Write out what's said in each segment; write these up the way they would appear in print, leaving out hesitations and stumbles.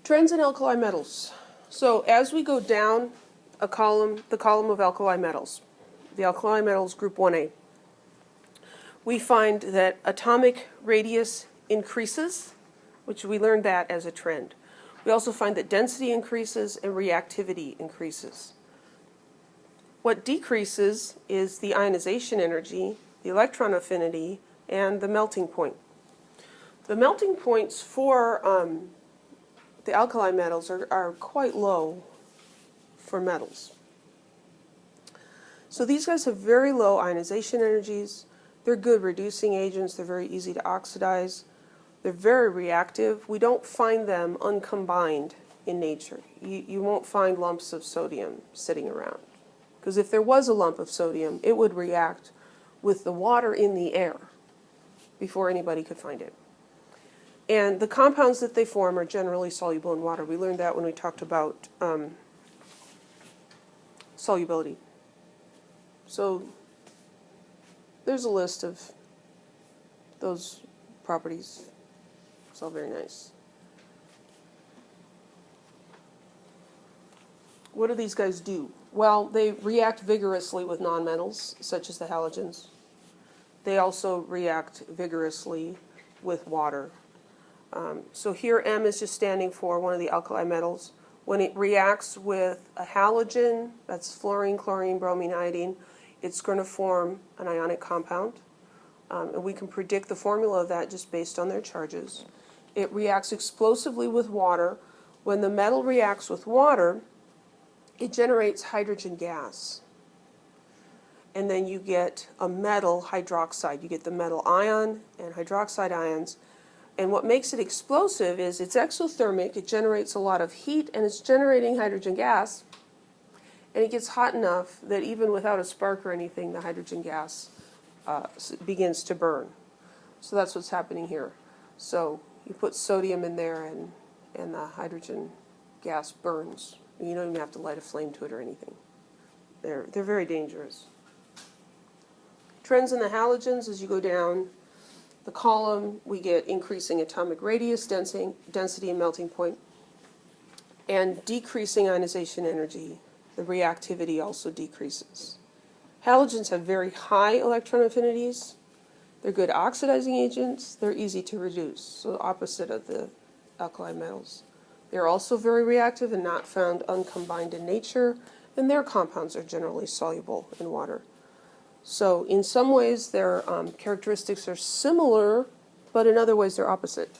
Trends in alkali metals. So as we go down the column of alkali metals, the alkali metals group 1A, we find that atomic radius increases, which we learned that as a trend. We also find that density increases and reactivity increases. What decreases is the ionization energy, the electron affinity, and the melting point. The melting points for the alkali metals are quite low for metals. So these guys have very low ionization energies. They're good reducing agents. They're very easy to oxidize. They're very reactive. We don't find them uncombined in nature. You won't find lumps of sodium sitting around. Because if there was a lump of sodium, it would react with the water in the air before anybody could find it. And the compounds that they form are generally soluble in water. We learned that when we talked about solubility. So there's a list of those properties. It's all very nice. What do these guys do? Well, they react vigorously with nonmetals, such as the halogens. They also react vigorously with water. So here M is just standing for one of the alkali metals. When it reacts with a halogen, that's fluorine, chlorine, bromine, iodine, it's going to form an ionic compound. And we can predict the formula of that just based on their charges. It reacts explosively with water. When the metal reacts with water, it generates hydrogen gas. And then you get a metal hydroxide. You get the metal ion and hydroxide ions. And what makes it explosive is it's exothermic, it generates a lot of heat, and it's generating hydrogen gas. And it gets hot enough that even without a spark or anything, the hydrogen gas begins to burn. So that's what's happening here. So you put sodium in there and the hydrogen gas burns. You don't even have to light a flame to it or anything. They're very dangerous. Trends in the halogens as you go down the column, we get increasing atomic radius, density and melting point, and decreasing ionization energy. The reactivity also decreases. Halogens have very high electron affinities. They're good oxidizing agents. They're easy to reduce, so the opposite of the alkali metals. They're also very reactive and not found uncombined in nature, and their compounds are generally soluble in water. So in some ways their characteristics are similar, but in other ways they're opposite.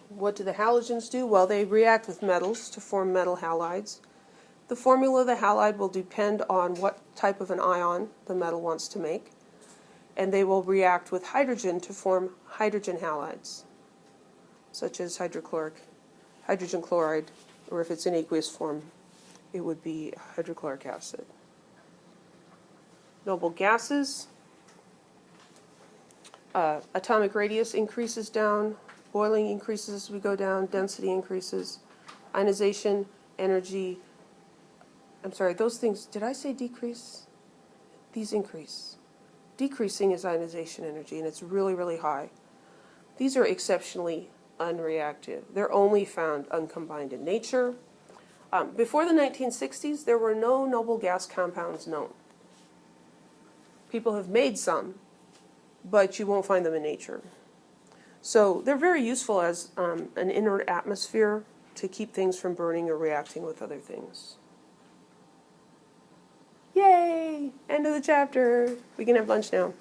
What do the halogens do? Well, they react with metals to form metal halides. The formula of the halide will depend on what type of an ion the metal wants to make, and they will react with hydrogen to form hydrogen halides, such as hydrogen chloride, or if it's in aqueous form, it would be hydrochloric acid. Noble gases, atomic radius increases down, boiling increases as we go down, density increases, ionization, energy, I'm sorry, those things, did I say decrease? These increase. Decreasing is ionization energy, and it's really, really high. These are exceptionally unreactive. They're only found uncombined in nature. Before the 1960s, there were no noble gas compounds known. People have made some, but you won't find them in nature. So they're very useful as an inert atmosphere to keep things from burning or reacting with other things. Yay! End of the chapter. We can have lunch now.